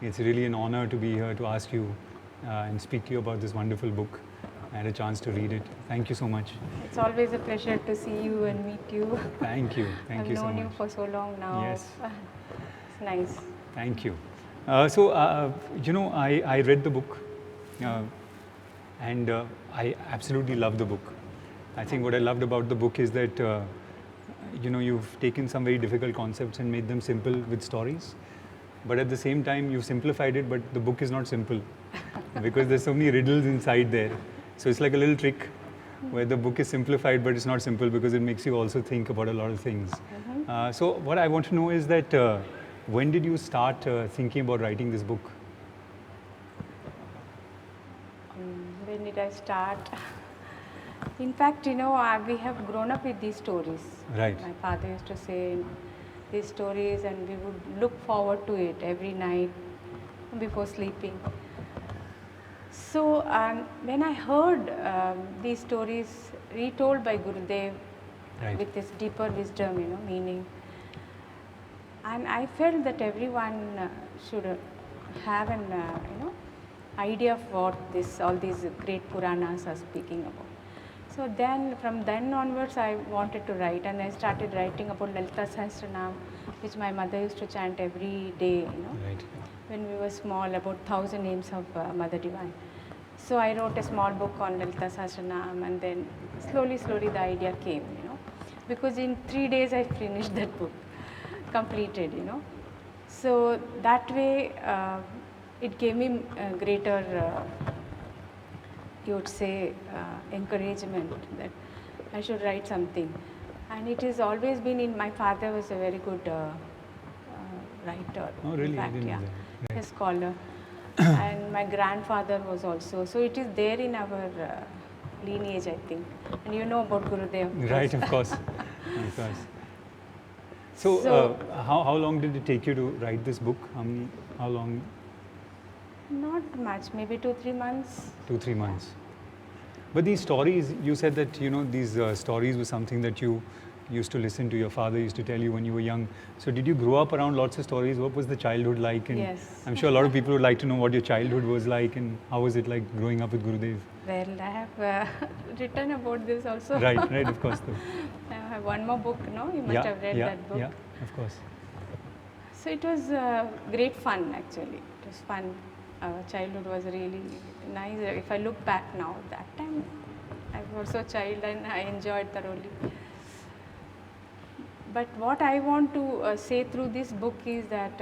It's really an honor to be here to ask you and speak to you about this wonderful book. I had a chance to read it. Thank you so much. It's always a pleasure to see you and meet you. Thank you. Thank you so much. I've known you for so long now. Yes. It's nice. Thank you. I read the book and I absolutely love the book. I think what I loved about the book is that, you've taken some very difficult concepts and made them simple with stories. But at the same time, you've simplified it, but the book is not simple because there's so many riddles inside there. So it's like a little trick where the book is simplified, but it's not simple because it makes you also think about a lot of things. So what I want to know is that when did you start thinking about writing this book? When did I start? In fact, we have grown up with these stories. Right. My father used to say these stories, and we would look forward to it every night before sleeping. So when I heard these stories retold by Gurudev, Right. with this deeper wisdom, meaning, and I felt that everyone should have an idea of what all these great Puranas are speaking about. So then, from then onwards, I wanted to write, and I started writing about Lalita Sahasranam, which my mother used to chant every day, Right. when we were small, about 1,000 names of Mother Divine. So I wrote a small book on Lalita Sahasranam, and then slowly the idea came, because in 3 days I finished that book, completed, So that way, it gave me greater, you would say, encouragement that I should write something. And it has always been my father was a very good writer. Oh, really? In I fact, didn't know yeah, that. Right. a scholar. And my grandfather was also. So it is there in our lineage, I think. And you know about Gurudev. Right, of course. Of course. So, how long did it take you to write this book? How long? Not much, maybe 2-3 months. 2-3 months. But these stories, you said that these stories were something that you used to listen to. Your father used to tell you when you were young. So did you grow up around lots of stories? What was the childhood like? And Yes. I'm sure a lot of people would like to know what your childhood was like and how was it like growing up with Gurudev? Well, I have written about this also. Right, of course. I have one more book, you must have read that book. Yeah, of course. So it was great fun, actually. It was fun. Our childhood was really nice. If I look back now, that time I was also a child and I enjoyed thoroughly. But what I want to say through this book is that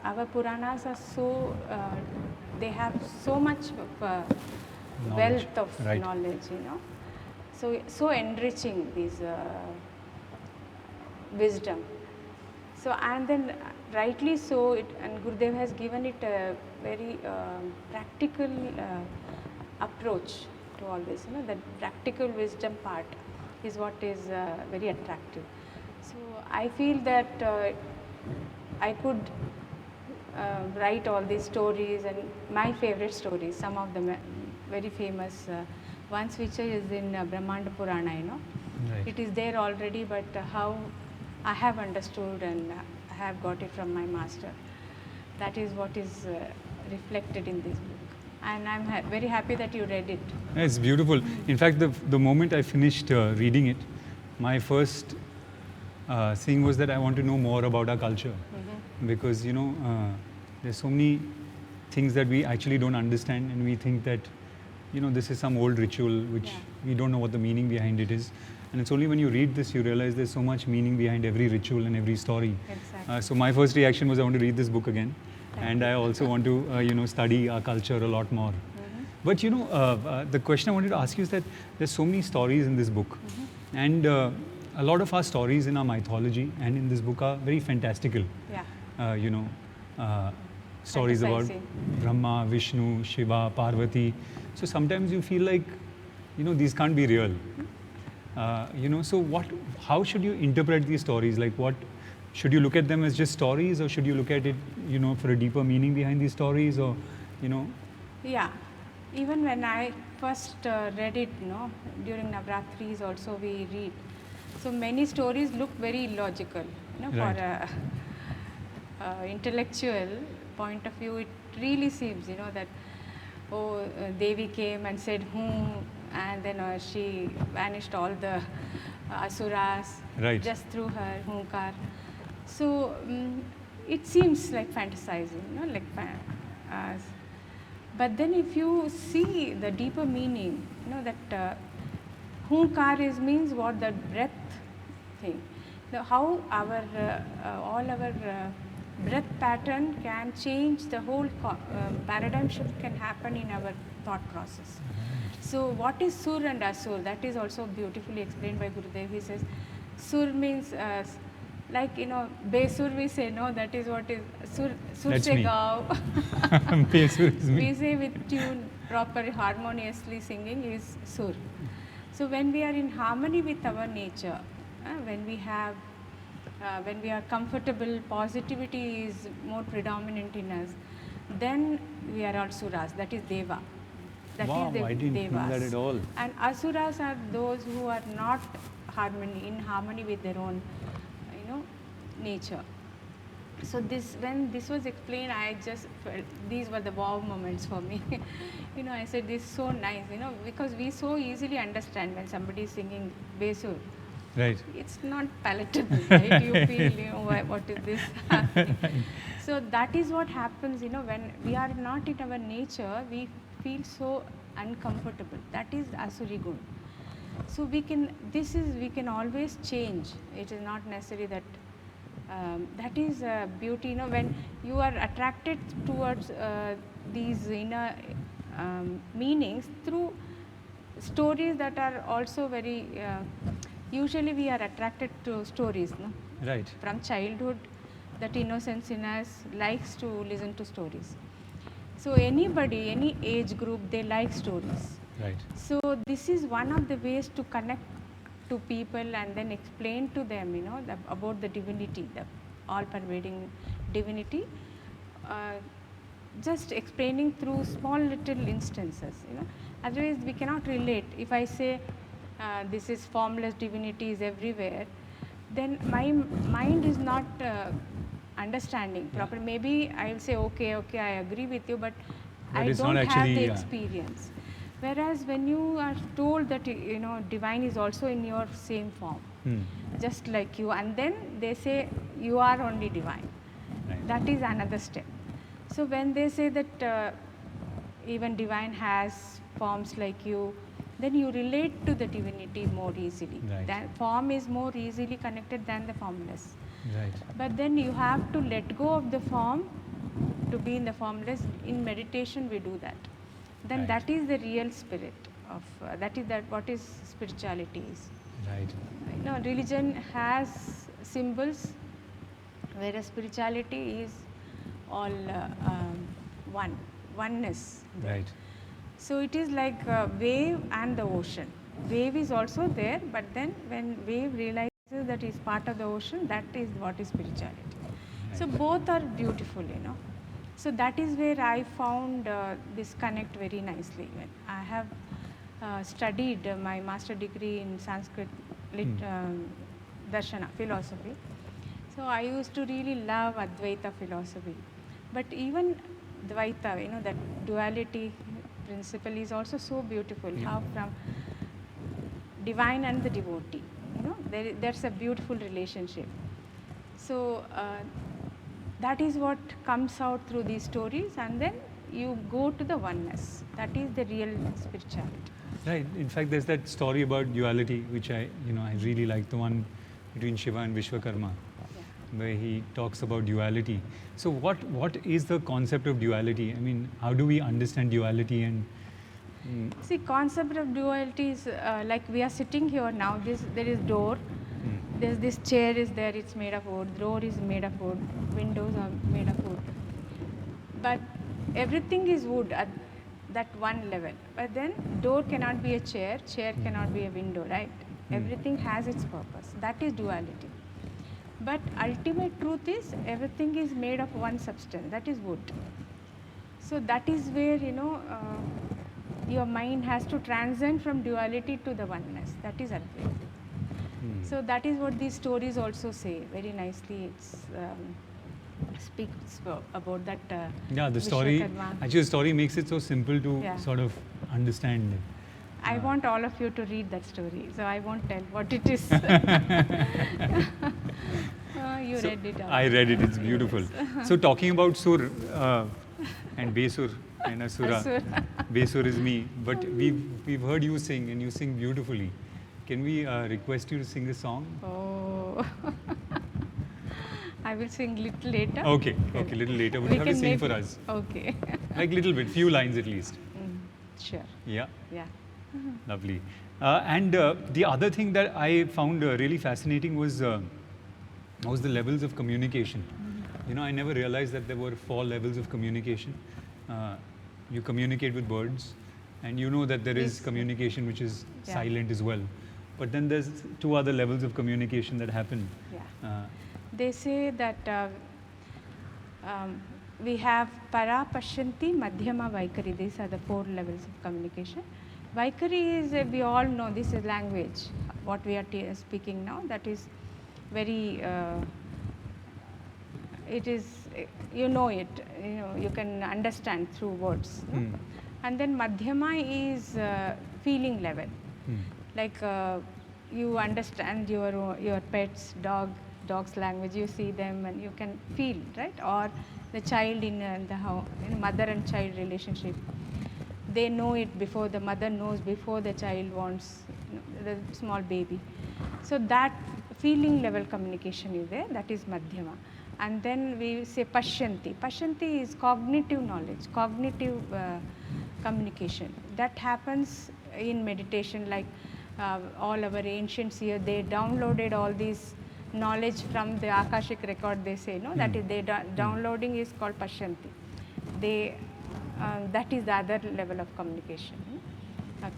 our Puranas are so, they have so much of wealth of Right. knowledge, So enriching this wisdom. So, and then rightly so, and Gurudev has given it a very practical approach to all this. The practical wisdom part is what is very attractive. So I feel that I could write all these stories, and my favorite stories, some of them very famous ones, which is in Brahmanda Purana, Right. It is there already, but how I have understood and I have got it from my master. That is what is reflected in this book. And I'm very happy that you read it. It's beautiful. In fact, the moment I finished reading it, my first thing was that I want to know more about our culture. Because, there's so many things that we actually don't understand, and we think that, this is some old ritual which we don't know what the meaning behind it is. And it's only when you read this you realize there's so much meaning behind every ritual and every story. Exactly. So my first reaction was I want to read this book again. And I also want to, study our culture a lot more. But, the question I wanted to ask you is that there's so many stories in this book. And a lot of our stories in our mythology and in this book are very fantastical. Yeah. Stories about Fantasizing. Brahma, Vishnu, Shiva, Parvati. So sometimes you feel like, these can't be real. So how should you interpret these stories? Like should you look at them as just stories, or should you look at it, for a deeper meaning behind these stories, or, Yeah. Even when I first read it, during Navratris also we read. So many stories look very illogical, for Right. a intellectual. point of view, it really seems, that, Devi came and said, and then she vanished all the asuras Right. just through her hunkar. So it seems like fantasizing, but then if you see the deeper meaning, that hunkar means what, the breath thing. How our all our breath pattern can change the whole paradigm shift can happen in our thought process. So what is sur and asur? That is also beautifully explained by Gurudev. He says, sur means besur we say, no, that is what is sur That's se me. gao. Besur is me. We say with tune, proper harmoniously singing is sur. So when we are in harmony with our nature, when we are comfortable, positivity is more predominant in us, then we are all suras, that is deva. That Wow, is the I didn't know that devas. at all. And asuras are those who are not in harmony with their own, nature. So when this was explained, I just felt these were the wow moments for me. I said, this is so nice, because we so easily understand when somebody is singing besur. Right. It's not palatable, right? You feel, what is this happening? So that is what happens, when we are not in our nature, we feel so uncomfortable. That is asuri gun. So we can always change. It is not necessary that that is beauty. When you are attracted towards these inner meanings through stories that are also very. Usually, we are attracted to stories, no? Right. From childhood, that innocence in us likes to listen to stories. So anybody, any age group, they like stories. Right. So this is one of the ways to connect to people and then explain to them, about the divinity, the all-pervading divinity. Just explaining through small little instances, Otherwise, we cannot relate. If I say this is formless divinity is everywhere, then my mind is not understanding properly. Maybe I will say, okay, I agree with you, but I it's don't not have the actually, experience. Whereas when you are told that, divine is also in your same form, just like you, and then they say you are only divine. Right. That is another step. So when they say that even divine has forms like you, then you relate to the divinity more easily. Right. That form is more easily connected than the formless. Right. But then you have to let go of the form to be in the formless. In meditation, we do that. Then Right. that is the real spirit of that is what is spirituality is. Right. Religion has symbols, whereas spirituality is all oneness. Right. So it is like a wave and the ocean. Wave is also there, but then when wave realizes that is part of the ocean, that is what is spirituality. Right. So both are beautiful, So that is where I found this connect very nicely. When I have studied my master degree in Sanskrit Darshana, philosophy. So I used to really love Advaita philosophy. But even Dvaita, that duality principle is also so beautiful. How from divine and the devotee, there's a beautiful relationship. So that is what comes out through these stories, and then you go to the oneness. That is the real spirituality. Right. In fact, there's that story about duality, which I really like, the one between Shiva and Vishwakarma, where he talks about duality. So what is the concept of duality? I mean, how do we understand duality? And see, concept of duality is like we are sitting here now. There is door. There's this chair is there. It's made of wood. Door is made of wood. Windows are made of wood. But everything is wood at that one level. But then door cannot be a chair. Chair cannot be a window, right? Everything has its purpose. That is duality. But ultimate truth is everything is made of one substance, that is wood. So that is where, your mind has to transcend from duality to the oneness. That is Advaita. So that is what these stories also say very nicely. It's speaks about that. Yeah, the story, Vishwakarma. actually the story makes it so simple to Yeah. sort of understand. I want all of you to read that story, so I won't tell what it is. You So read it. I read it, it's beautiful. Yes. So talking about Sur and Besur and Asura, Asura. Besur is me, but we've heard you sing and you sing beautifully. Can we request you to sing a song? Oh. I will sing little later. Okay, okay, little later. But you have to sing for us. Okay. Like little bit, few lines at least. Sure. Yeah, Yeah. lovely. And the other thing that I found really fascinating was the levels of communication. You know, I never realized that there were 4 levels of communication. You communicate with words, and you know that there is Yes. communication which is Yeah. silent as well. But then there's 2 other levels of communication that happen. Yeah. They say that we have para, pashyanti, madhyama, vaikari. These are the 4 levels of communication. Vaikari is, we all know, this is language. What we are speaking now, that is very, it is, you know it, you can understand through words. No? Hmm. And then madhyama is feeling level. Like you understand your pet's dog's language, you see them and you can feel, right? Or the child in mother and child relationship, they know it before the mother knows, before the child wants, the small baby. So that feeling level communication is there, that is madhyama. And then we say pashyanti. Pashyanti is cognitive knowledge, cognitive communication. That happens in meditation, like all our ancients here, they downloaded all these knowledge from the Akashic record, they say, no, that is, downloading is called pashyanti. They, that is the other level of communication,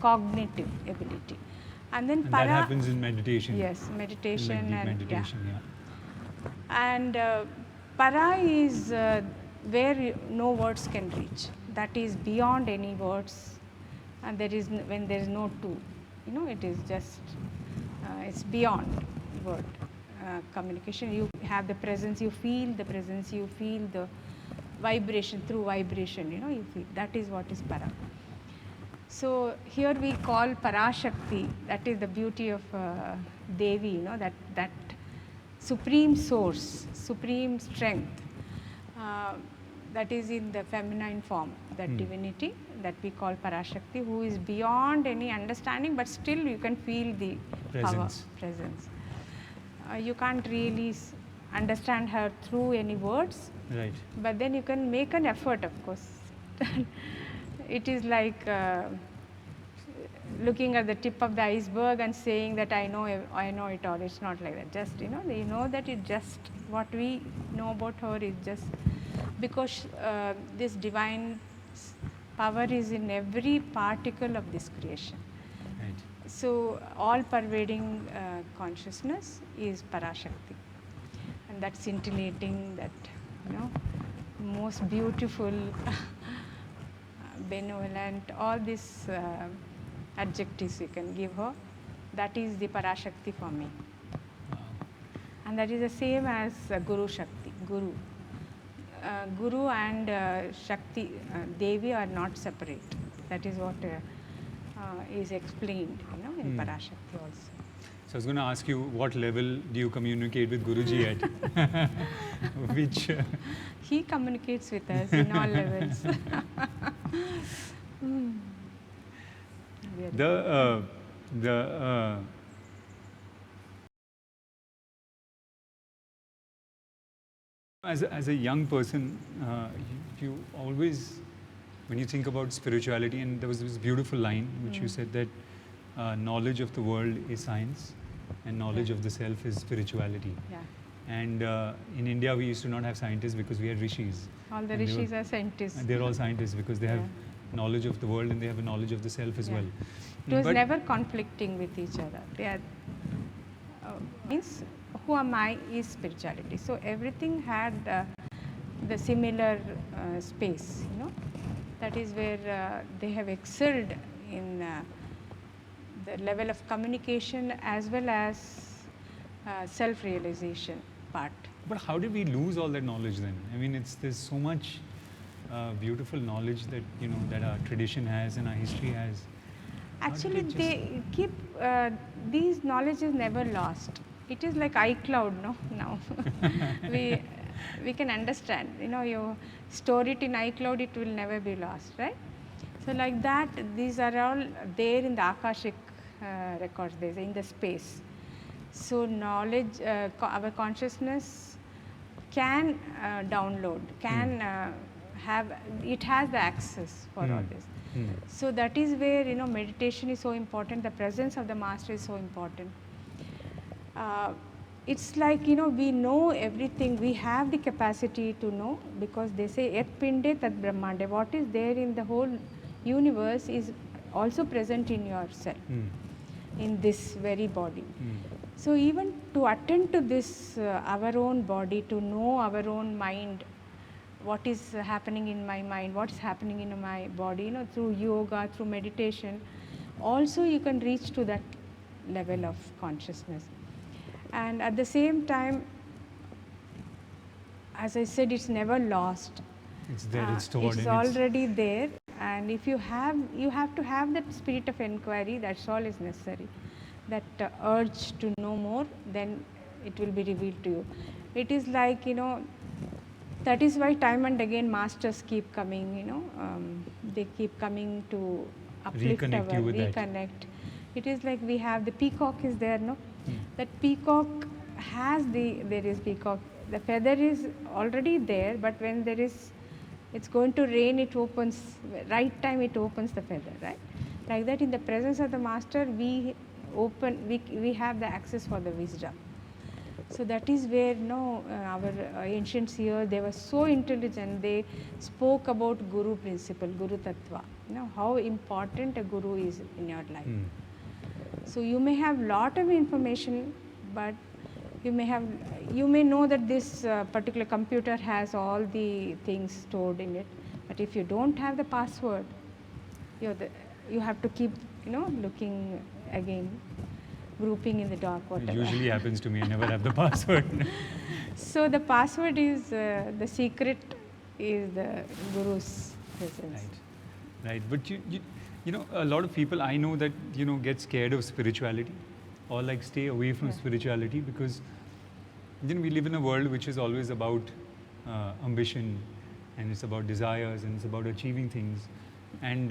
cognitive ability. And then And para, that happens in meditation. yes, meditation, Like deep and meditation, yeah. and para is where no words can reach. That is beyond any words, and there is when there is no two. It is just it's beyond word communication. You have the presence, you feel the presence, you feel the vibration, through vibration. You feel, that is what is para. So here we call Parashakti. That is the beauty of Devi. That supreme source, supreme strength, that is in the feminine form, that divinity that we call Parashakti, who is beyond any understanding, but still you can feel the Presence. power, presence. You can't really understand her through any words, Right. but then you can make an effort, of course. It is like looking at the tip of the iceberg and saying that I know it all. It's not like that. Just you know that it just, what we know about her is just because this divine power is in every particle of this creation. Right. So all pervading consciousness is Parashakti, and that scintillating, that most beautiful, benevolent, all these adjectives you can give her. That is the Parashakti for me. And that is the same as Guru Shakti. Guru and Shakti, Devi are not separate. That is what is explained, in Parashakti also. So I was going to ask you, what level do you communicate with Guruji at? Which? He communicates with us in all levels. As a young person, you always, when you think about spirituality, and there was this beautiful line which you said that knowledge of the world is science and knowledge of the self is spirituality. Yeah. And in India, we used to not have scientists because we had rishis. All the And they rishis were- are scientists. And they're all scientists because they have Yeah. knowledge of the world and they have a knowledge of the self as Yeah. well. It was But- never conflicting with each other. They are, means who am I is spirituality. So everything had the similar space, That is where they have excelled in the level of communication as well as self-realization part. But how did we lose all that knowledge then? I mean, there's so much beautiful knowledge that that our tradition has and our history has. How did Actually, it just- they keep these knowledge is never lost. It is like iCloud, no? Now we can understand. You store it in iCloud, it will never be lost, right? So like that, these are all there in the Akashic records. There in the space. So knowledge, our consciousness can download, can have. It has the access for all this. So that is where meditation is so important. The presence of the master is so important. It's like we know everything. We have the capacity to know, because they say yat pinde tat brahmande. What is there in the whole universe is also present in yourself, in this very body. So even to attend to this our own body, to know our own mind, what is happening in my mind, what is happening in my body, through yoga, through meditation, also you can reach to that level of consciousness. And at the same time, as I said, it's never lost. It's there, it's stored. It's already there, and if you have to have that spirit of inquiry. That's all is necessary. That urge to know more, then it will be revealed to you. It is like that is why time and again masters keep coming. They keep coming to uplift Reconnect you with that. reconnect. It is like we have the peacock is there, no? That peacock has there is peacock. The feather is already there, but when it's going to rain, it opens, right time it opens the feather, right? Like that, in the presence of the master, we have the access for the wisdom. So that is where our ancients here, they were so intelligent. They spoke about Guru principle, Guru Tattva. How important a Guru is in your life. So you may have lot of information, but you may know that this particular computer has all the things stored in it. But if you don't have the password, you have to keep looking again, grouping in the dark, whatever. It usually happens to me. I never have the password. So the password is the secret is the Guru's presence. Right. But a lot of people I know that get scared of spirituality, or like stay away from spirituality, because we live in a world which is always about ambition, and it's about desires, and it's about achieving things, and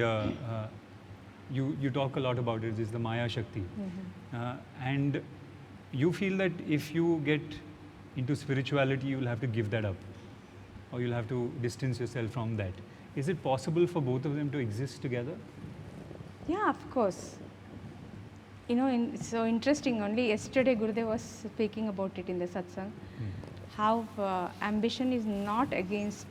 you talk a lot about it. It's the Maya Shakti, and you feel that if you get into spirituality, you will have to give that up, or you'll have to distance yourself from that. Is it possible for both of them to exist together? Yeah, of course. It's so interesting. Only yesterday Gurudev was speaking about it in the satsang, how ambition is not against,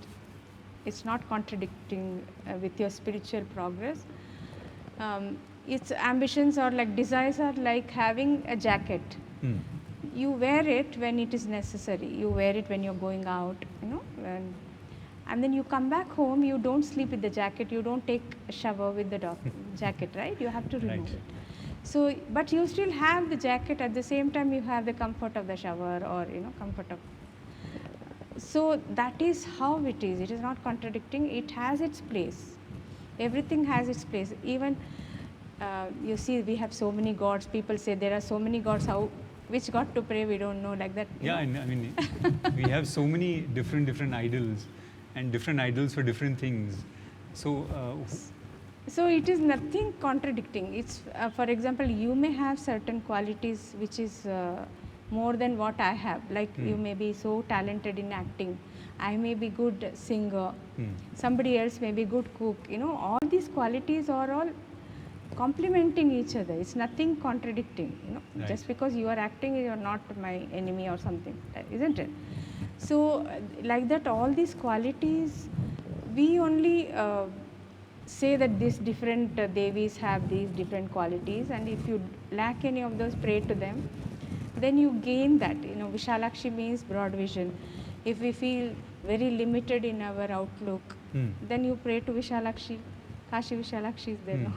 it's not contradicting with your spiritual progress. Its ambitions or like desires are like having a jacket. You wear it when it is necessary. You wear it when you're going out, and then you come back home. You don't sleep with the jacket. You don't take a shower with the jacket, right? You have to remove it. So, but you still have the jacket. At the same time, you have the comfort of the shower, or comfort of. So that is how it is. It is not contradicting. It has its place. Everything has its place. Even you see, we have so many gods. People say there are so many gods. Which God to pray? We don't know, like that. Yeah, and I mean, we have so many different idols, and different idols for different things. So. So it is nothing contradicting. It's for example, you may have certain qualities which is more than what I have. Like you may be so talented in acting. I may be good singer. Somebody else may be good cook. All these qualities are all complementing each other. It's nothing contradicting. Right. Just because you are acting, you are not my enemy or something, isn't it? So like that, all these qualities, we only say that these different devis have these different qualities, and if you lack any of those, pray to them. Then you gain that. Vishalakshi means broad vision. If we feel very limited in our outlook, then you pray to Vishalakshi. Kashi Vishalakshi is there.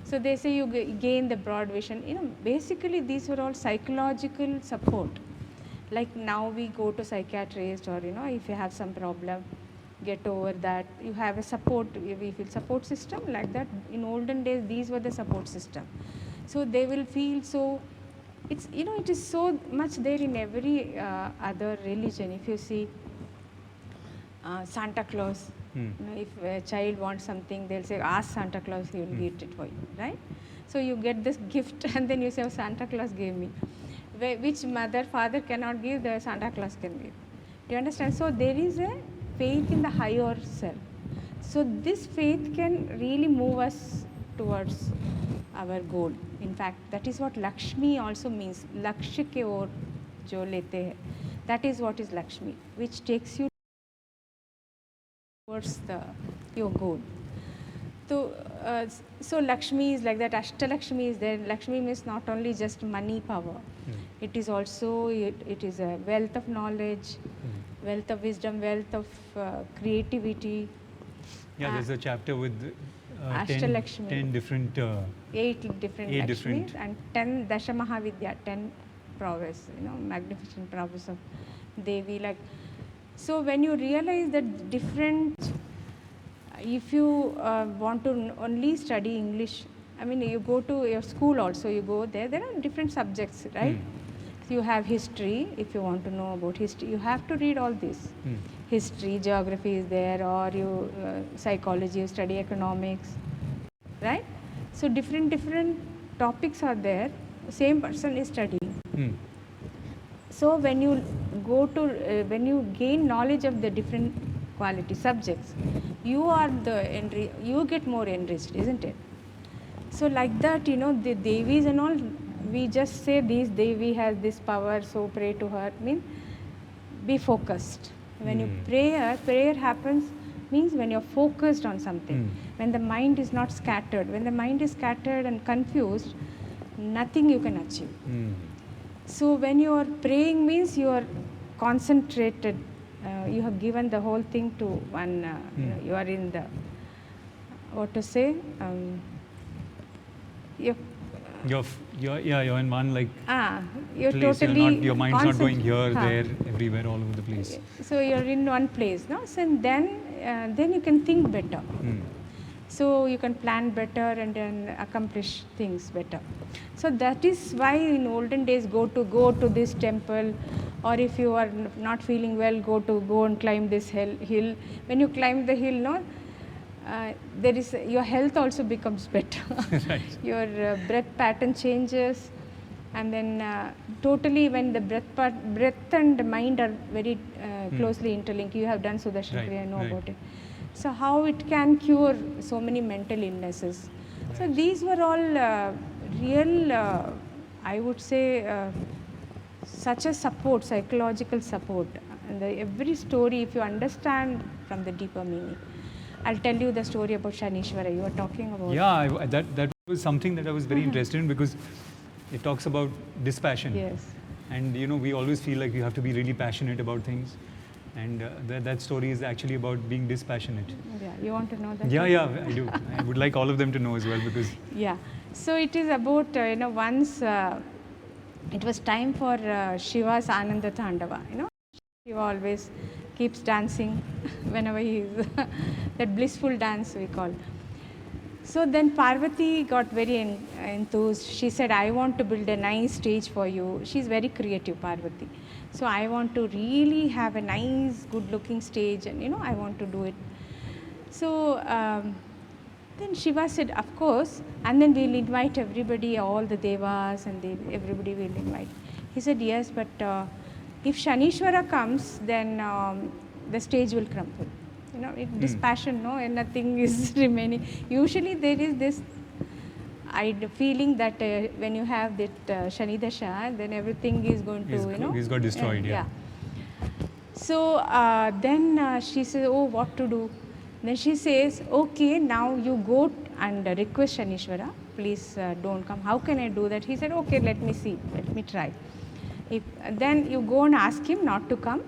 So they say you gain the broad vision. Basically these are all psychological support. Like now we go to psychiatrist, or if you have some problem, get over that. You have a support, we feel support system like that. In olden days, these were the support system. So they will feel so. It's it is so much there in every other religion. If you see Santa Claus, if a child wants something, they'll say, ask Santa Claus, he will get it for you, right? So you get this gift and then you say, oh, Santa Claus gave me. Which mother, father cannot give, the Santa Claus can give. Do you understand? So there is a faith in the higher self. So this faith can really move us towards our goal. In fact, that is what Lakshmi also means. Lakshya ke or jo lete hai. That is what is Lakshmi, which takes you towards your goal. So Lakshmi is like that. Ashtalakshmi is there. Lakshmi means not only just money, power. It is also it is a wealth of knowledge, wealth of wisdom, wealth of creativity. Yeah, there's a chapter with 10 different 8 different eight Lakshmis different. and 10 Dashamahavidya, 10 prowess, magnificent prowess of Devi. Like, so when you realize that different, if you want to only study English, I mean, you go to your school also, you go there are different subjects, right? So you have history. If you want to know about history, you have to read all this. History, geography is there, or you psychology, you study economics, right? So different topics are there. Same person is studying. So when you go to when you gain knowledge of the different quality subjects, you get more enriched, isn't it? So like that, the Devis and all, we just say this Devi has this power, so pray to her. Means be focused. When you prayer happens means when you're focused on something. When the mind is not scattered. When the mind is scattered and confused, nothing you can achieve. So when you are praying means you are concentrated. You have given the whole thing to one. You are in the what to say. You're in one like you're place. totally your mind's not going here, there, everywhere, all over the place. So you're in one place, no? So then you can think better. So you can plan better and then accomplish things better. So that is why in olden days go to this temple, or if you are not feeling well, go and climb this hill. When you climb the hill, no, there is your health also becomes better. Right. Your breath pattern changes, and then totally when the breath and mind are very closely interlinked. You have done Sudarshan Kriya, I know about it. So how it can cure so many mental illnesses. So these were all real, I would say, such a support, psychological support. And every story, if you understand from the deeper meaning. I'll tell you the story about Shanishwara you were talking about. Yeah, that was something that I was very interested in, because it talks about dispassion. Yes. And we always feel like you have to be really passionate about things. And that story is actually about being dispassionate. Yeah, you want to know that? Yeah, I do. I would like all of them to know as well, because... Yeah. So it is about, once it was time for Shiva's Ananda Tandava, Shiva always keeps dancing whenever he is, that blissful dance we call. So then Parvati got very enthused. She said, I want to build a nice stage for you. She's very creative, Parvati. So I want to really have a nice, good looking stage, and I want to do it. So then Shiva said, of course, and then we'll invite everybody, all the devas, and everybody will invite. He said, yes, but if Shanishwara comes, then the stage will crumble. Dispassion, no, and nothing is remaining. Usually there is this feeling that when you have that Shani Dasha, then everything is going to, He's got destroyed, yeah. So then she says, oh, what to do? Then she says, okay, now you go and request Shanishwara, please don't come. How can I do that? He said, okay, let me see, let me try. Then you go and ask him not to come.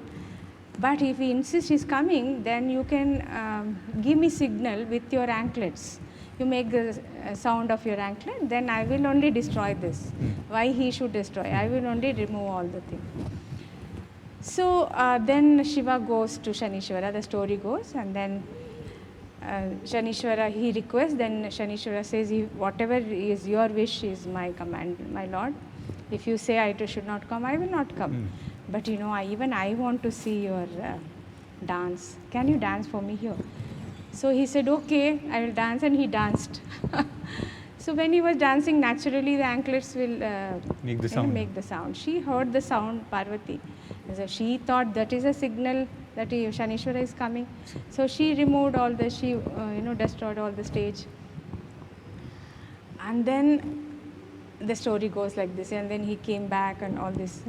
But if he insists he's coming, then you can give me signal with your anklets. You make the sound of your anklet, then I will only destroy this. Why he should destroy? I will only remove all the things. So then Shiva goes to Shanishwara, the story goes, and then Shanishwara, he requests, then Shanishwara says, whatever is your wish is my command, my lord. If you say I should not come, I will not come. But you know, I want to see your dance. Can you dance for me here? So he said, okay, I will dance, and he danced. So when he was dancing, naturally the anklets will Make the sound. Make the sound. She heard the sound, Parvati. So she thought that is a signal that Shanishwara is coming. So she removed all the, destroyed all the stage. And then the story goes like this, and then he came back and all this,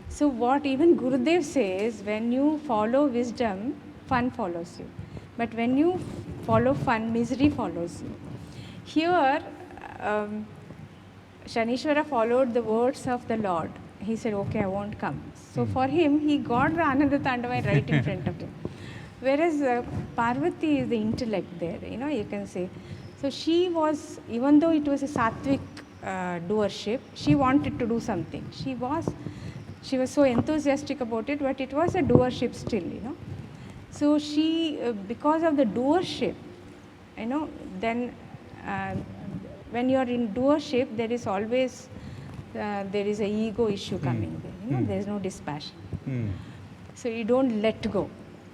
So what even Gurudev says, when you follow wisdom, fun follows you. But when you follow fun, misery follows you. Here, Shanishwara followed the words of the Lord. He said, okay, I won't come. So for him, he got the Ananda Tandava right in front of him. Whereas Parvati is the intellect there, you can say. So she was, even though it was a sattvic doership, she wanted to do something. She was so enthusiastic about it, but it was a doership still, So she, because of the doership, then when you are in doership, there is always there is a ego issue coming there. There is no dispassion. So you don't let go.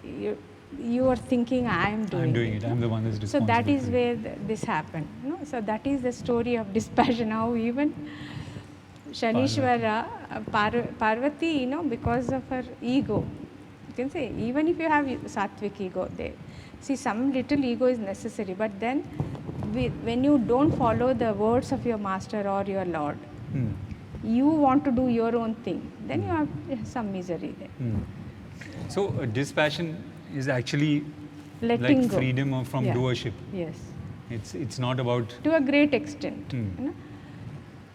You are thinking, I am doing it. I'm the one who's responsible. So that is where this happened. So that is the story of dispassion. How even Shanishwara, Parvati, because of her ego, you can say, even if you have sattvic ego there, see, some little ego is necessary, but then when you don't follow the words of your master or your lord, you want to do your own thing, then you have some misery there. So dispassion is actually Letting like go. freedom from doership. Yes. It's not about... To a great extent.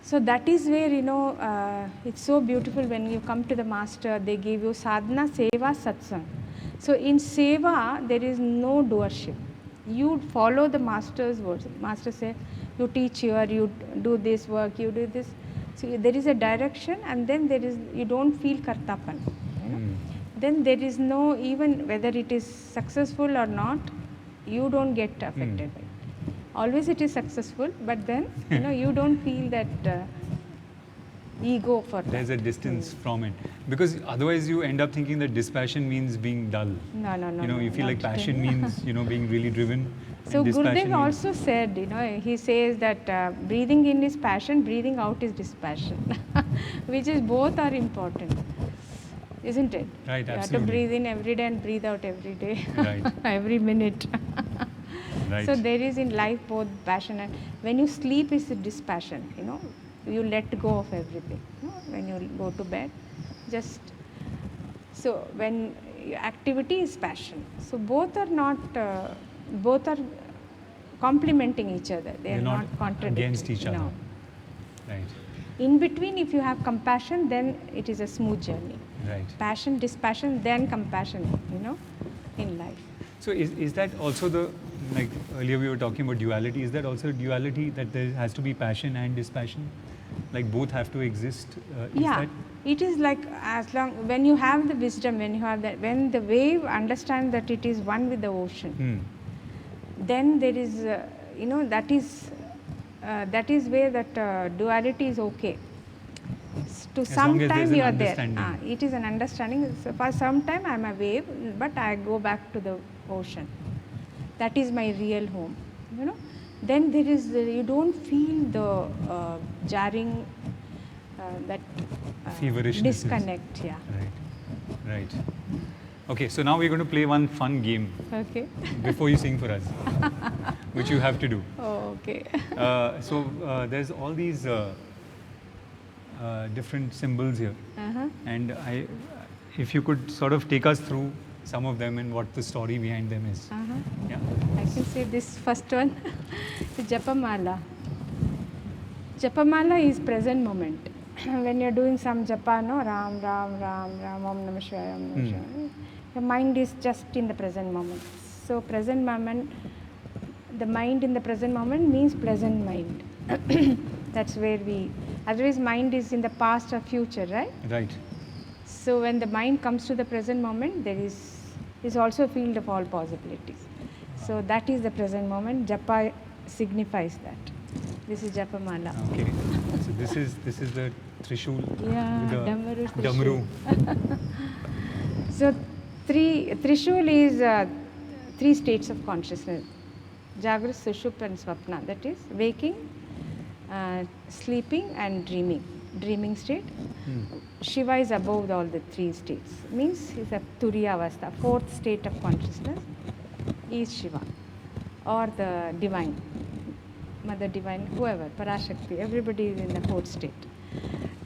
So that is where, it's so beautiful when you come to the master, they give you sadhana, seva, satsang. So in seva, there is no doership. You follow the master's words. Master says, you teach here, you do this work, you do this. So there is a direction, and then you don't feel kartapan. Then there is no, even whether it is successful or not, you don't get affected by it. Always it is successful, but then you don't feel that ego for that. There's a distance from it, because otherwise you end up thinking that dispassion means being dull. No. You feel like passion means being really driven. So Gurudev also said, he says that breathing in is passion, breathing out is dispassion, which is both are important, isn't it? Right, absolutely. You have to breathe in every day and breathe out every day, right. every minute. Right. So there is in life both passion, and when you sleep is dispassion, you let go of everything. When you go to bed, so when activity is passion. So both are not, both are complementing each other. They are not contradicting. Against each other. No. Right. In between, if you have compassion, then it is a smooth journey. Right. Passion, dispassion, then compassion, in life. So is that also like earlier we were talking about duality, is that also duality, that there has to be passion and dispassion? Like both have to exist? It is like, as long, when you have the wisdom, when you have that, when the wave understands that it is one with the ocean, then there is, that is where that duality is okay. To some time you are there. It is an understanding. So for some time I am a wave, but I go back to the ocean. That is my real home. Then there is, you don't feel the jarring, that feverishness. disconnect. Yeah. Right. Okay, so now we're going to play one fun game. Okay. Before you sing for us, which you have to do. Oh, okay. So there's all these different symbols here, and if you could sort of take us through some of them and what the story behind them is. Yeah. I can say this first one, the Japamala. Japamala is present moment. When you're doing some japa, no, Ram, Ram, Ram, Ram, Om Namah Shivaya, Om Namah Shivaya, your mind is just in the present moment. So present moment, the mind in the present moment means pleasant mind. That's where otherwise mind is in the past or future, right? Right. So when the mind comes to the present moment, there is also a field of all possibilities. So that is the present moment. Japa signifies that. This is Japamala. Okay. So this is the Trishul. Yeah, with the Damaru. Damaru. So Trishul is 3 states of consciousness. Jagrat, Sushupta and Swapna. That is waking, sleeping and dreaming state. Shiva is above all the 3 states. Means he is a Turiya Avastha, 4th state of consciousness is Shiva or the divine, Mother Divine, whoever, Parashakti, everybody is in the 4th state.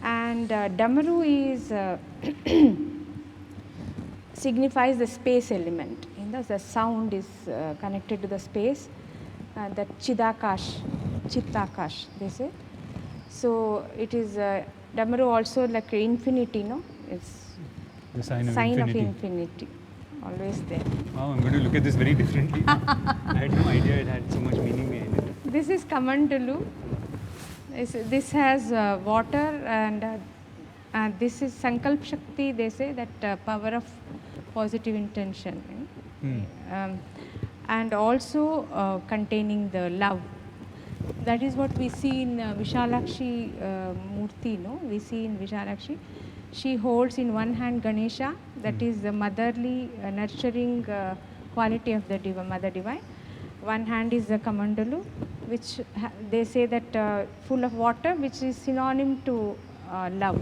And Damaru is signifies the space element. The sound is connected to the space, that Chidakash, Chittakash, they say. So it is Damaru also like infinity, no? It's The sign of infinity, always there. Wow, I'm going to look at this very differently. I had no idea it had so much meaning behind it. This is Kamandalu. This has water, and this is Sankalp Shakti, they say, that power of positive intention. And also containing the love. That is what we see in Vishalakshi Murti, no? We see in Vishalakshi. She holds in one hand Ganesha, that is the motherly, nurturing quality of the Mother Divine. One hand is the Kamandalu, which they say that full of water, which is synonym to love.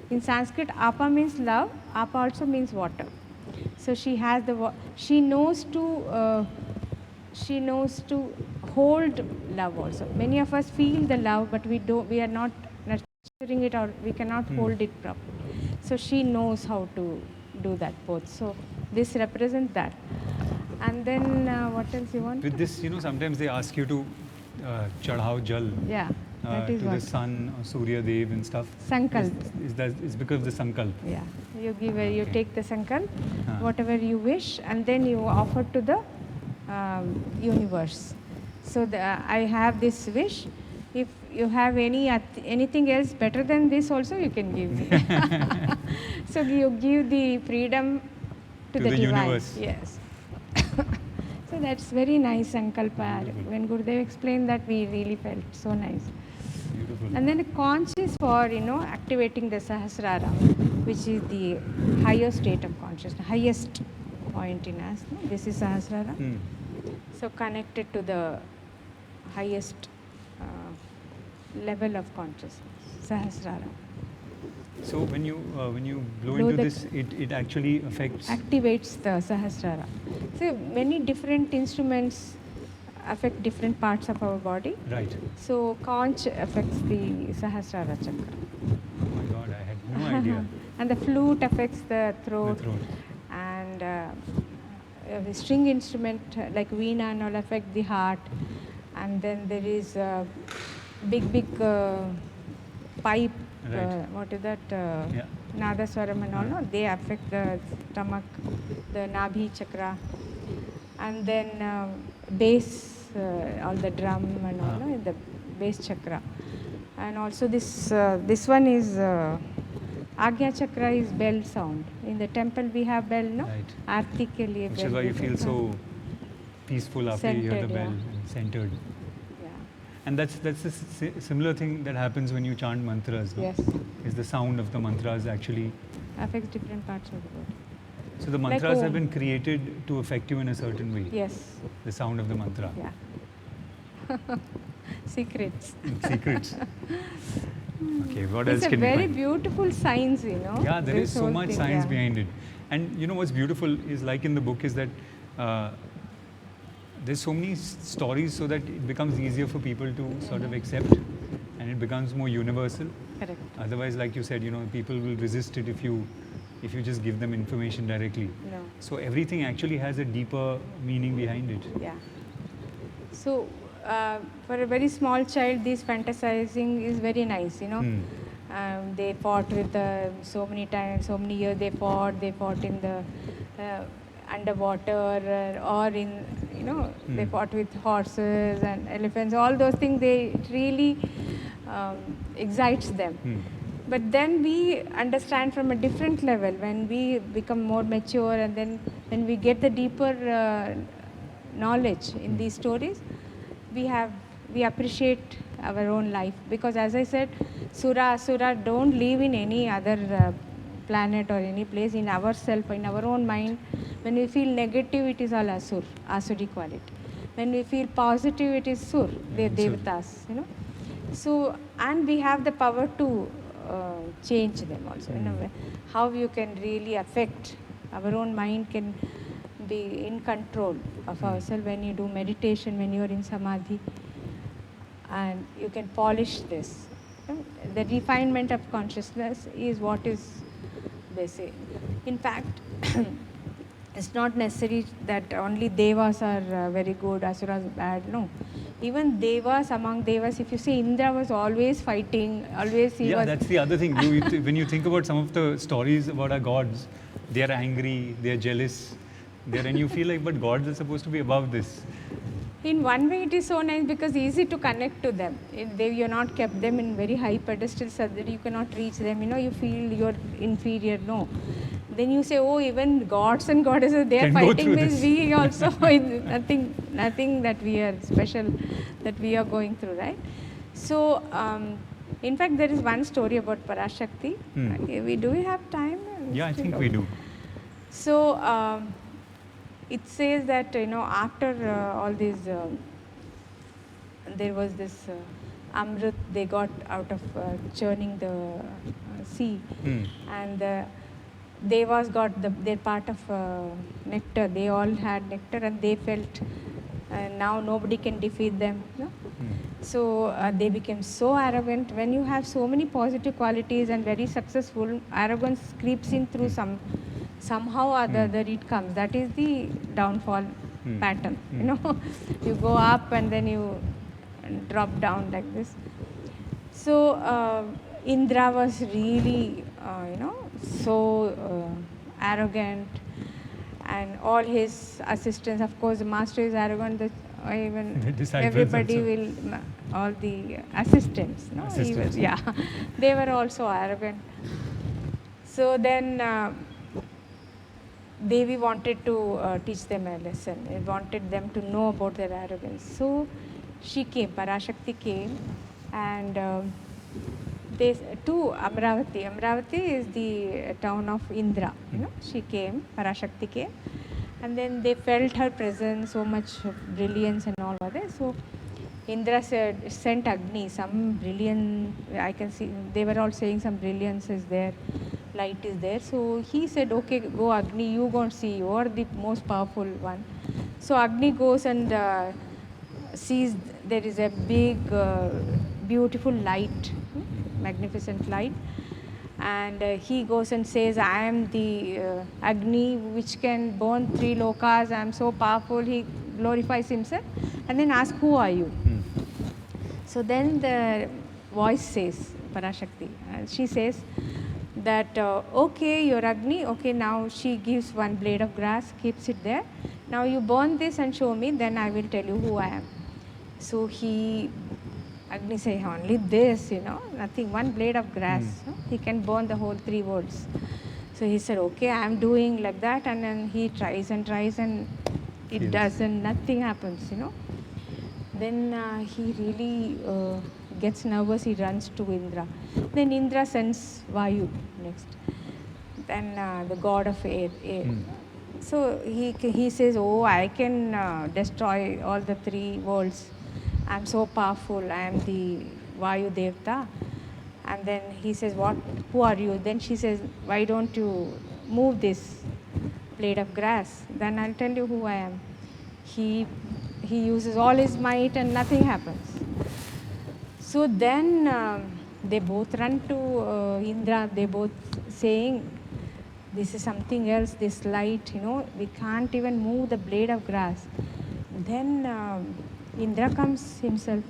In Sanskrit, Apa means love, Apa also means water. So she has she knows to hold love also. Many of us feel the love, but we are not nurturing it, or we cannot hold it properly. So she knows how to do that both. So this represents that. And then what else you want? With this, sometimes they ask you to chadhao jal. Yeah. That is to the sun, or Surya Dev and stuff. Sankalp. It's because of the Sankalp. Yeah. You take the Sankalp, whatever you wish, and then you offer to the universe. So I have this wish. If you have anything else better than this also, you can give me. So you give the freedom to the divine. Universe. Yes. So that's very nice Sankalpa. When Gurudev explained that, we really felt so nice. Beautiful. And then a conch is for activating the Sahasrara, which is the higher state of consciousness, highest point in us. No? This is Sahasrara. So connected to the highest level of consciousness, Sahasrara. So when you blow into this, it actually activates the Sahasrara. So many different instruments affect different parts of our body. Right. So conch affects the Sahasrara chakra. Oh my God, I had no idea. And the flute affects the throat. And the string instrument like veena and all affect the heart. And then there is a big pipe. Right. What is that? Nadaswaram and all. No? They affect the stomach, the Nabhi chakra. And then bass, all the drum and all, no? The bass chakra. And also this one is Agya chakra is bell sound. In the temple we have bell, no? Right. Aarti ke liye Which bell is why you feel so peaceful after you hear the bell, and centered. Yeah. And that's a similar thing that happens when you chant mantras. No? Yes. Is the sound of the mantras actually affects different parts of the body. So the mantras have been created to affect you in a certain way. Yes. The sound of the mantra. Yeah. Secrets. Secrets. Okay, what else can we find? It's a very beautiful science, Yeah, there is so much science behind it. And what's beautiful is, like in the book, is that there's so many stories so that it becomes easier for people to sort of accept, and it becomes more universal. Correct. Otherwise, like you said, people will resist it if you just give them information directly. No. So everything actually has a deeper meaning behind it. Yeah. So for a very small child, this fantasizing is very nice, They fought with so many times, so many years they fought in the underwater or in, they fought with horses and elephants, all those things, it really excites them. But then we understand from a different level when we become more mature, and then when we get the deeper knowledge in these stories, we appreciate our own life, because as I said, Sura Asura don't live in any other planet or any place. In ourself, in our own mind, when we feel negative, it is all Asuri quality. When we feel positive, it is Sur, the Devatas, you know. So, and we have the power to change them also. You know, how you can really affect our own mind can be in control of ourselves when you do meditation, when you are in samadhi, and you can polish this. The refinement of consciousness is what is basic. In fact, it's not necessary that only devas are very good, asuras bad. No, even devas, among devas, if you see, Indra was always fighting, always he was. Yeah, that's the other thing. When you think about some of the stories about our gods, they are angry, they are jealous, and you feel like, but gods are supposed to be above this. In one way, it is so nice because easy to connect to them. You're not kept them in very high pedestals so that you cannot reach them. You know, you feel you're inferior. No. Then you say, oh, even gods and goddesses, they are fighting with we also. nothing that we are special, that we are going through, right? So, in fact, there is one story about Parashakti. Do we have time? Yeah, I think we do. So, it says that, you know, after all these, there was this Amrit they got out of churning the sea, and the Devas got their part of nectar. They all had nectar, and they felt now nobody can defeat them. No? So they became so arrogant. When you have so many positive qualities and very successful, arrogance creeps in through somehow or the other it comes. That is the downfall pattern. You know, you go up and then you drop down like this. So Indra was really, you know, so arrogant, and all his assistants. Of course, the master is arrogant. Even everybody will, all the assistants. No, even, yeah, they were also arrogant. So then. Devi wanted to teach them a lesson. They wanted them to know about their arrogance. So she came, Parashakti came, and they to Amravati. Amravati is the town of Indra. You know, she came, Parashakti came, and then they felt her presence, so much brilliance and all were there. So Indra sent Agni, some brilliance. I can see they were all saying some brilliance is there. Light is there. So he said, okay, go Agni, you go and see, you are the most powerful one. So Agni goes and sees there is a big, beautiful light, magnificent light. And he goes and says, I am the Agni which can burn 3 lokas, I am so powerful. He glorifies himself and then asks, who are you? So then the voice says, Parashakti, she says, that okay, you're Agni, okay, now she gives one blade of grass, keeps it there. Now you burn this and show me, then I will tell you who I am. So Agni say, only this, you know, nothing, one blade of grass, no? He can burn the whole 3 worlds. So he said, okay, I am doing like that, and then he tries and it doesn't, nothing happens, you know. Then he really gets nervous, he runs to Indra. Then Indra sends Vayu next. Then the god of air. So he says, oh, I can destroy all the 3 worlds. I'm so powerful, I am the Vayu Devta. And then he says, who are you? Then she says, why don't you move this blade of grass? Then I'll tell you who I am. He uses all his might and nothing happens. So then they both run to Indra, they both saying, this is something else, this light, you know, we can't even move the blade of grass. Then Indra comes himself.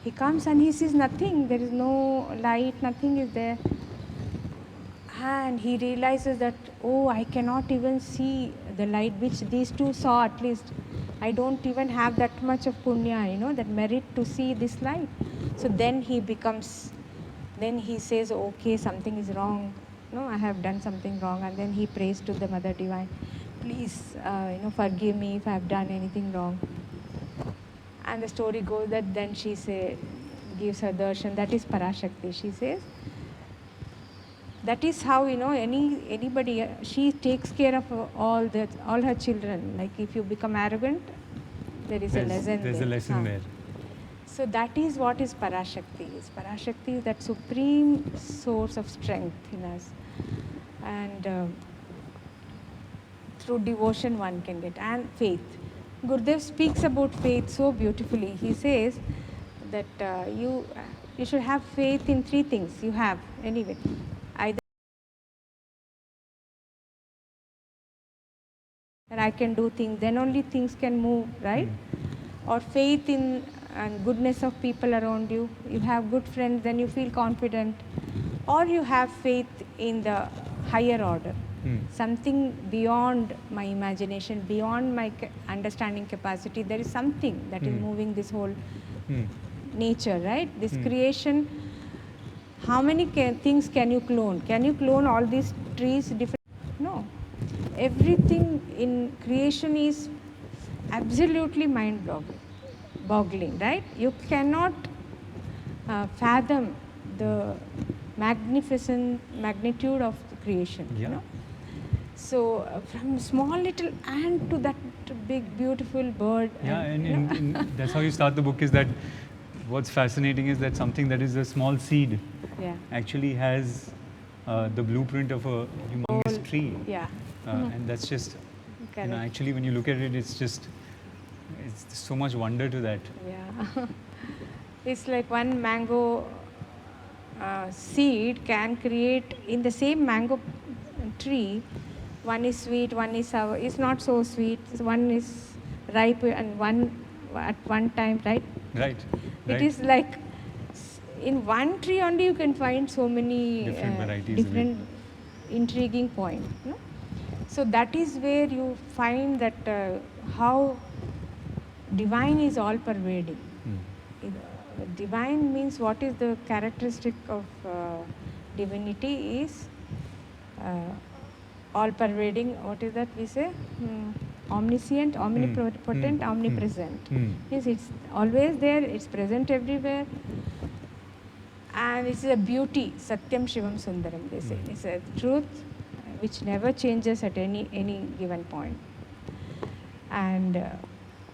He comes and he sees nothing, there is no light, nothing is there. And he realizes that, oh, I cannot even see the light which these 2 saw at least. I don't even have that much of punya, you know, that merit to see this light. So then he becomes then he says, okay, something is wrong, no, I have done something wrong, and then he prays to the Mother Divine, please, forgive me if I have done anything wrong. And the story goes that then she gives her darshan, that is Parashakti. She says, that is how, anybody, she takes care of all her children. Like if you become arrogant, there's a lesson there's there. a lesson there. So that is what is Parashakti. Parashakti is that supreme source of strength in us. And through devotion one can get, and faith. Gurudev speaks about faith so beautifully. He says that you should have faith in three things. You have anyway. Either I can do things, then only things can move, right? Or faith in and goodness of people around you. You have good friends, then you feel confident. Or you have faith in the higher order. Something beyond my imagination, beyond my understanding capacity. There is something that is moving this whole nature, right? This creation. How many things can you clone? Can you clone all these trees? No. Everything in creation is absolutely mind-boggling, right? You cannot fathom the magnitude of the creation. Yeah. So from small little ant to that big beautiful bird. Yeah, and that's how you start the book. Is that what's fascinating is that something that is a small seed actually has the blueprint of a humongous tree. Yeah. And that's just, actually when you look at it, it's so much wonder to that. Yeah. It's like one mango seed can create in the same mango tree. One is sweet, one is sour. It's not so sweet. One is ripe and one at one time, right? Right. It is like in one tree only you can find so many different varieties, different intriguing points. No? So that is where you find that how divine is all pervading. Divine means, what is the characteristic of divinity is all pervading. What is that we say? Omniscient, omnipotent, omnipresent. Means it's always there, it's present everywhere. And it's a beauty, Satyam Shivam Sundaram, they say. It's a truth which never changes at any given point. And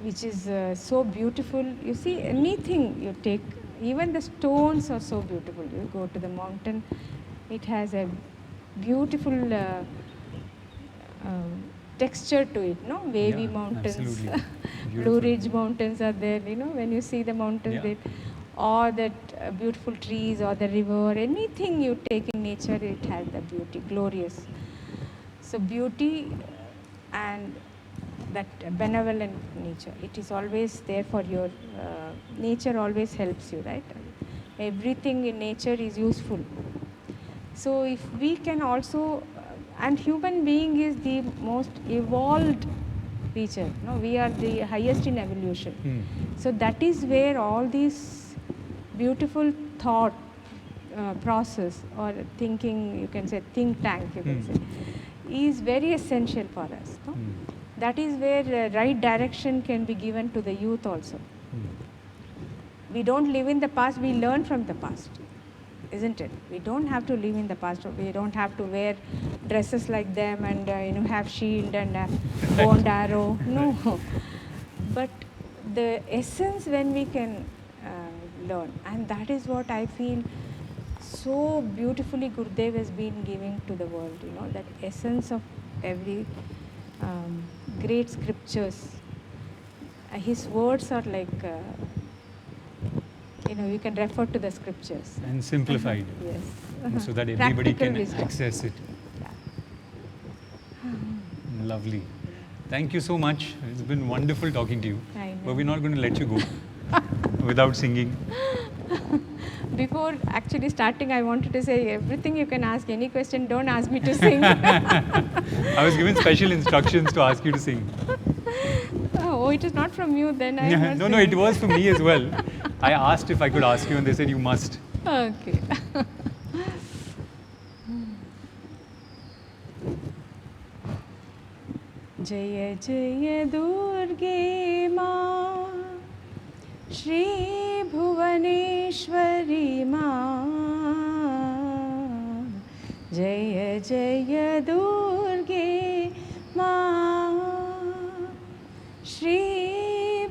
which is so beautiful. You see, anything you take, even the stones are so beautiful. You go to the mountain, it has a beautiful texture to it, no? Wavy mountains, Blue Ridge mountains are there, when you see the mountains, or that beautiful trees or the river, anything you take in nature, it has the beauty, glorious. So beauty and that benevolent nature, it is always there for your, nature always helps you, right? Everything in nature is useful. So if we can also, and human being is the most evolved creature, we are the highest in evolution. So that is where all these beautiful thought process or thinking, you can say think tank, you can say, is very essential for us. That is where right direction can be given to the youth also. We don't live in the past, we learn from the past, isn't it? We don't have to live in the past. We don't have to wear dresses like them and have shield and bow and arrow. No. But the essence when we can learn, and that is what I feel so beautifully Gurudev has been giving to the world, that essence of every great scriptures. His words are like, you can refer to the scriptures. And simplified. Yes. So that everybody Practical can wisdom. access it. Yeah. Lovely. Thank you so much. It's been wonderful talking to you. I know. But we're not going to let you go without singing. Before actually starting, I wanted to say everything you can ask, any question, don't ask me to sing. I was given special instructions to ask you to sing. Oh, it is not from you, then I am not No, it singing. was for me as well. I asked if I could ask you and they said you must. Okay. जय जय दुर्गे माँ श्री भुवनेश्वरी माँ जय जय दुर्गे माँ श्री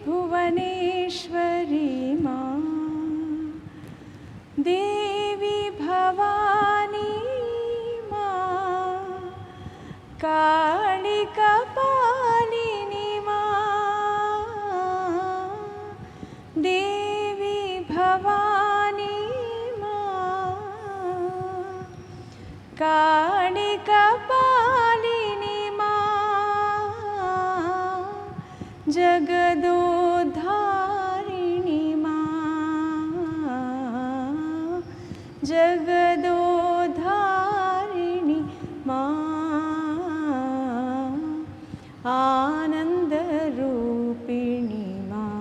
भुवनेश्वरी माँ देवी भवानी माँ काली कपालिनी माँ देवी भवानी माँ काली कपालिनी माँ जगदोद्धारिणी माँ जगदोद्धारिणी माँ आनन्दरूपिणी माँ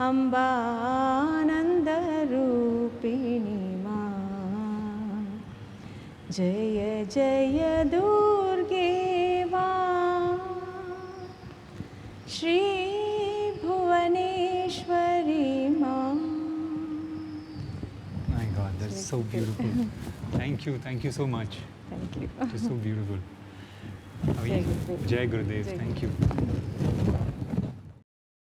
अम्बा आनन्दरूपिणी माँ जय जय दुर्गे माँ श्री भुवनेश्वरी माँ My God, that's so beautiful. Thank you so much. Thank you. It is so beautiful. Jai Gurudev. Jai Gurudev, Jai thank you.